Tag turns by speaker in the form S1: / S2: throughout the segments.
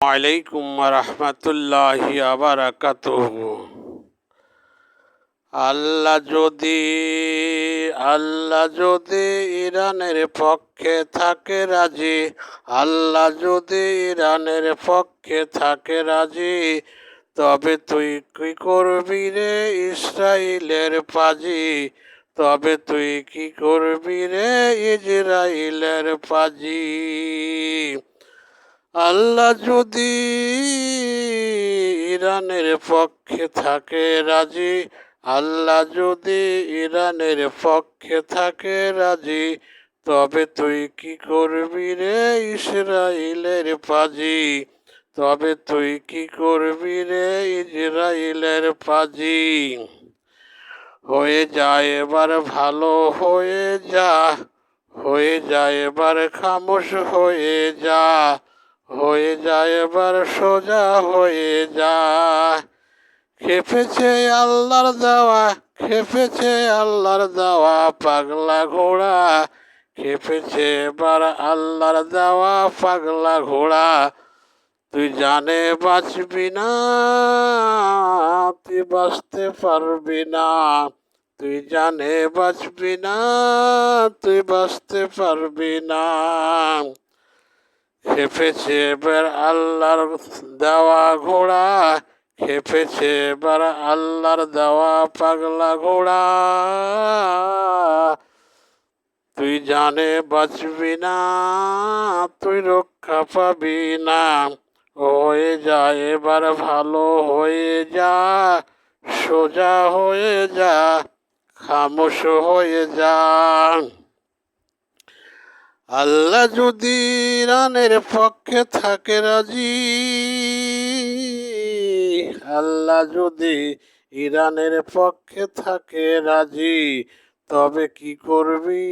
S1: আলাইকুম রহমতুল্লাহি বারাকাতুহু। আল্লাহ যদি ইরানের পক্ষে থাকে রাজি, আল্লাহ যদি ইরানের পক্ষে থাকে রাজি, তবে তুই কি করবি রে ইসরাইলের পাজি, তবে তুই কি করবি রে ইসরাইলের পাজি। আল্লাহ যদি ইরানের পক্ষে থাকে রাজি, আল্লাহ যদি ইরানের পক্ষে থাকে রাজি, তবে তুই কি করবি রে ইসরাইলের পাজি, তবে তুই কি করবি রে ইসরাইলের পাজি। হয়ে যায় এবার ভালো হয়ে যা, হয়ে যায় এবার খামোশ হয়ে যা, হয়ে যায় এবার সোজা হয়ে যা। খেপেছে আল্লাহর দেওয়া, খেপেছে আল্লাহর দেওয়া পাগলা ঘোড়া, খেপেছে এবার আল্লাহর দেওয়া পাগলা ঘোড়া। তুই জানে বাঁচবি না, তুই বাঁচতে পারবি না, তুই জানে বাঁচবি না, তুই বাঁচতে পারবি না। খেপেছে এবার আল্লাহর দেওয়া ঘোড়া, খেপেছে এবার আল্লাহর দেওয়া পাগলা ঘোড়া। তুই জানে বাঁচবি না, তুই রক্ষা পাবি না। হয়ে যা এবার ভালো হয়ে যা, সোজা হয়ে যা, খামোশ হয়ে যা। আল্লাহ যদি ইরানের পক্ষে থাকে রাজি, আল্লাহ যদি ইরানের পক্ষে থাকে রাজি, তবে কি করবি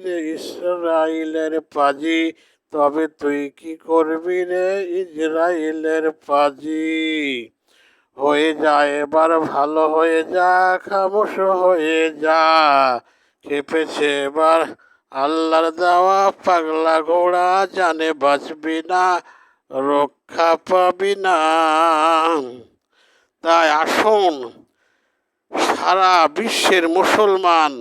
S1: রে ইসরাইলের পাজি, তবে তুই কি করবি রে ইসরাইলের পাজি। হয়ে যা এবার ভালো হয়ে যা, খামোশ হয়ে যা। খেপেছে এবার আল্লাহর দেওয়া পাগলা ঘোড়া, জানে বাঁচবি না, রক্ষা পাবি না। তাই আসুন সারা বিশ্বের মুসলমান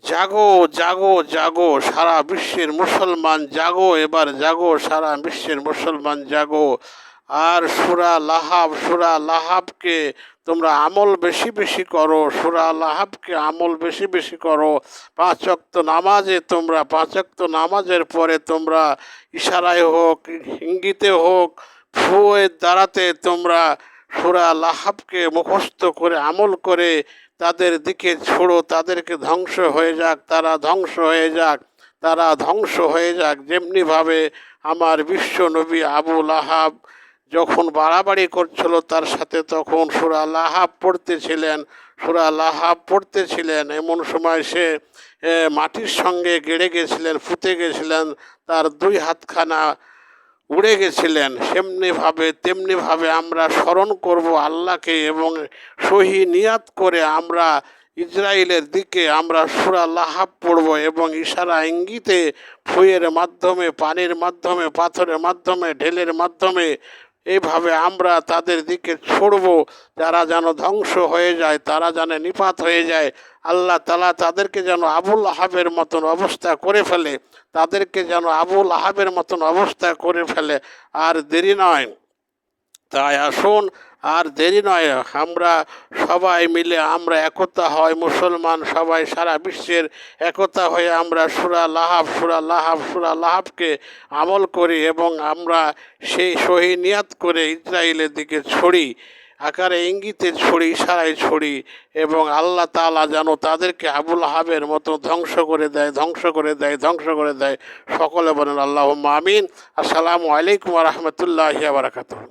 S1: জাগো জাগো জাগো, সারা বিশ্বের মুসলমান জাগো, এবার জাগো সারা বিশ্বের মুসলমান জাগো। আর সূরা লাহাবকে তোমরা আমল বেশি বেশি করো, সূরা লাহাবকে আমল বেশি বেশি করো। 5 ওয়াক্ত নামাজে তোমরা 5 ওয়াক্ত নামাজের পরে তোমরা ইশারায় হোক, ইঙ্গিতে হোক, ফুয়ের দ্বারাতে তোমরা সূরা লাহাবকে মুখস্থ করে আমল করে তাদের দিকে ছোড়ো, তাদেরকে ধ্বংস হয়ে যাক, তারা ধ্বংস হয়ে যাক, তারা ধ্বংস হয়ে যাক। যেমনিভাবে আমার বিশ্ব নবী আবু লাহাব যখন বাড়াবাড়ি করছিল তার সাথে, তখন সূরা লাহাব পড়তেছিলেন, সূরা লাহাব পড়তেছিলেন, এমন সময় সে মাটির সঙ্গে গেড়ে গেছিলেন, ফুটে গেছিলেন, তার 2 হাতখানা উড়ে গেছিলেন। তেমনিভাবে আমরা স্মরণ করব আল্লাহকে এবং সহি নিয়াত করে আমরা ইসরায়েলের দিকে আমরা সূরা লাহাব পড়ব এবং ইশারা ইঙ্গিতে ফুয়ের মাধ্যমে, পানির মাধ্যমে, পাথরের মাধ্যমে, ঢেলের মাধ্যমে এইভাবে আমরা তাদের দিকে ছড়ব, যারা যেন ধ্বংস হয়ে যায়, তারা যেন নিপাত হয়ে যায়। আল্লাহ তাআলা তাদেরকে যেন আবুল আহাবের মতন অবস্থা করে ফেলে, তাদেরকে যেন আবুল আহাবের মতন অবস্থা করে ফেলে। আর দেরি নয়, তাই আসুন আর দেরি নয়, আমরা সবাই মিলে আমরা একতা হয়, মুসলমান সবাই সারা বিশ্বের একতা হয়ে আমরা সূরা লাহাবকে আমল করি এবং আমরা সেই সহি নিয়াত করে ইসরায়েলের দিকে ছড়ি, আকারে ইঙ্গিতে ছড়ি, ইশারায় ছড়ি, এবং আল্লাহ তাআলা যেন তাদেরকে আবুল আহাবের মতো ধ্বংস করে দেয়, ধ্বংস করে দেয়, ধ্বংস করে দেয়। সকলে বলেন আল্লাহুম্মা আমিন। আসসালামু আলাইকুম ওয়া রাহমাতুল্লাহি ওয়া বারাকাতুহু।